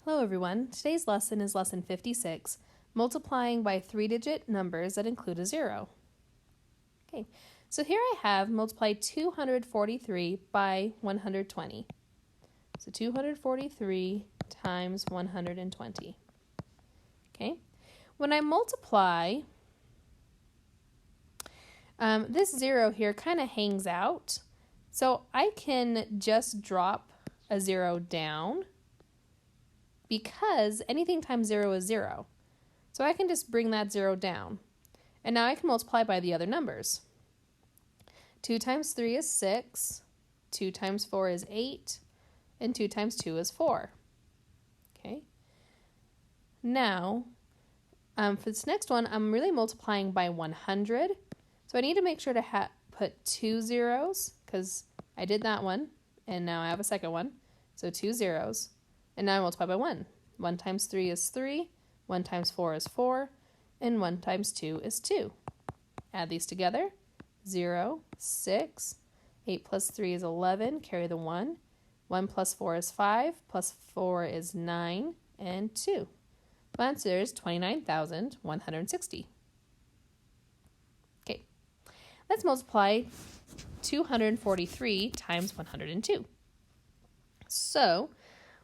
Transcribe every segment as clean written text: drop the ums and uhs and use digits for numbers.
Hello everyone, today's lesson is lesson 56, multiplying by three-digit numbers that include a zero. Okay, so here I have multiply 243 by 120. So 243 times 120. Okay, when I multiply, this zero here kind of hangs out, so I can just drop a zero down because anything times 0 is 0. So I can just bring that 0 down. And now I can multiply by the other numbers. 2 times 3 is 6, 2 times 4 is 8, and 2 times 2 is 4. Okay. Now, for this next one, I'm really multiplying by 100. So I need to make sure to put 2 zeros, because I did that one, and now I have a second one. So 2 zeros. And now I multiply by 1. 1 times 3 is 3, 1 times 4 is 4, and 1 times 2 is 2. Add these together. 0, 6, 8 plus 3 is 11, carry the 1. 1 plus 4 is 5, plus 4 is 9, and 2. The answer is 29,160. Okay, let's multiply 243 times 102. So,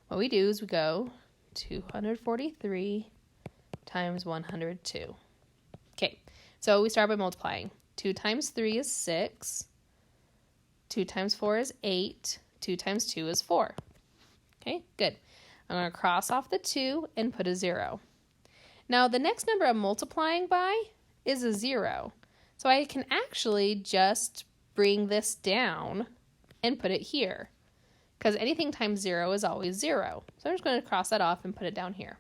what we do is we go 243 times 102. Okay, so we start by multiplying. 2 times 3 is 6. 2 times 4 is 8. 2 times 2 is 4. Okay, good. I'm going to cross off the 2 and put a 0. Now, the next number I'm multiplying by is a 0. So I can actually just bring this down and put it here, because anything times 0 is always 0. So I'm just going to cross that off and put it down here.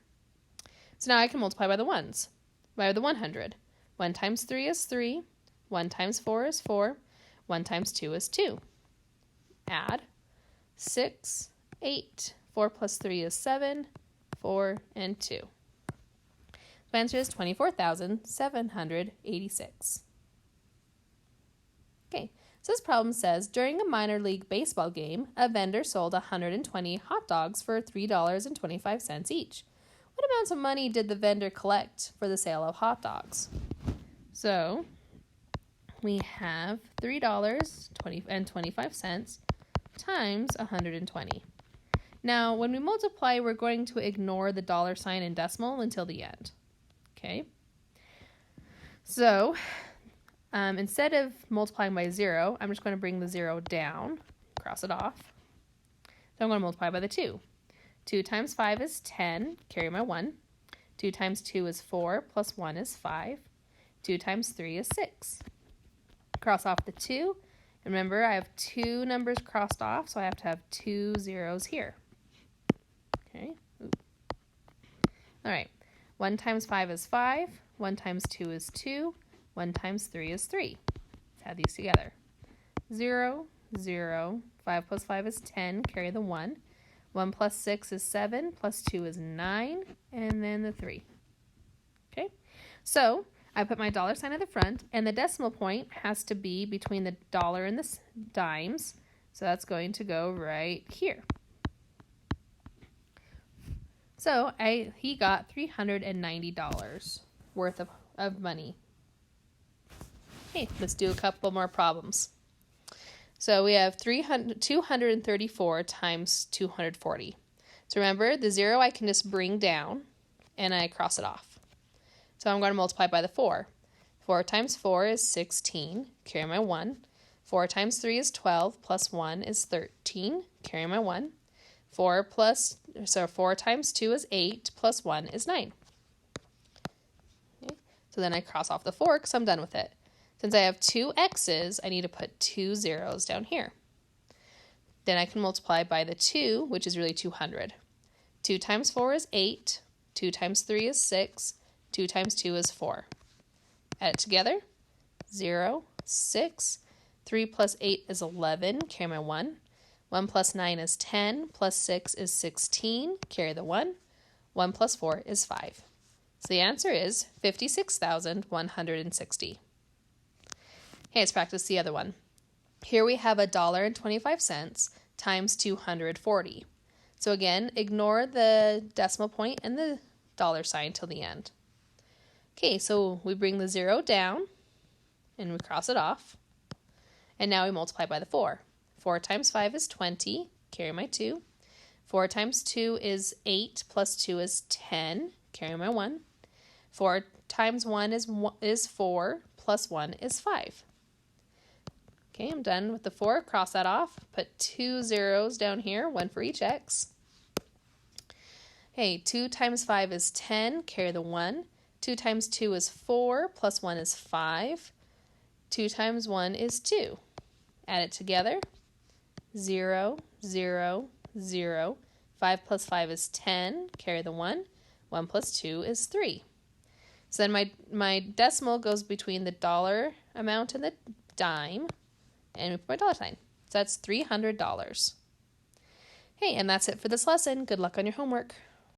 So now I can multiply by the ones, by the 100. 1 times 3 is 3. 1 times 4 is 4. 1 times 2 is 2. Add 6, 8. 4 plus 3 is 7. 4 and 2. The answer is 24,786. Okay. So this problem says, during a minor league baseball game, a vendor sold 120 hot dogs for $3.25 each. What amounts of money did the vendor collect for the sale of hot dogs? So we have $3.25 times 120. Now, when we multiply, we're going to ignore the dollar sign and decimal until the end. Okay? So instead of multiplying by 0, I'm just going to bring the 0 down, cross it off. So I'm going to multiply by the 2. 2 times 5 is 10, carry my 1. 2 times 2 is 4, plus 1 is 5. 2 times 3 is 6. Cross off the 2. And remember, I have 2 numbers crossed off, so I have to have 2 zeros here. Okay. All right. 1 times 5 is 5. 1 times 2 is 2. 1 times 3 is 3. Let's add these together. 0, 0. 5 plus 5 is 10. Carry the 1. 1 plus 6 is 7. Plus 2 is 9. And then the 3. Okay? So I put my dollar sign at the front, and the decimal point has to be between the dollar and the dimes. So that's going to go right here. So he got $390 worth of money. Okay, let's do a couple more problems. So we have 234 times 240. So remember, the 0 I can just bring down, and I cross it off. So I'm going to multiply by the 4. 4 times 4 is 16, carry my 1. 4 times 3 is 12, plus 1 is 13, carry my 1. 4 times 2 is 8, plus 1 is 9. Okay. So then I cross off the 4 because I'm done with it. Since I have 2 x's, I need to put 2 zeros down here. Then I can multiply by the 2, which is really 200. 2 times 4 is 8. 2 times 3 is 6. 2 times 2 is 4. Add it together. 0, 6. 3 plus 8 is 11. Carry my 1. 1 plus 9 is 10. Plus 6 is 16. Carry the 1. 1 plus 4 is 5. So the answer is 56,160. Okay, let's practice the other one. Here we have $1.25 times 240. So again, ignore the decimal point and the dollar sign till the end. Okay, so we bring the 0 down and we cross it off. And now we multiply by the 4. 4 times 5 is 20, carry my 2. 4 times 2 is 8, plus 2 is 10, carry my 1. 4 times 1 is 4, plus 1 is 5. Okay, I'm done with the 4. Cross that off. Put 2 zeros down here, 1 for each x. Okay, 2 times 5 is 10, carry the 1. 2 times 2 is 4, plus 1 is 5. 2 times 1 is 2. Add it together. 0, 0, 0. 5 plus 5 is 10, carry the 1. 1 plus 2 is 3. So then my decimal goes between the dollar amount and the dime, and we put my dollar sign. So that's $300. Hey, and that's it for this lesson. Good luck on your homework.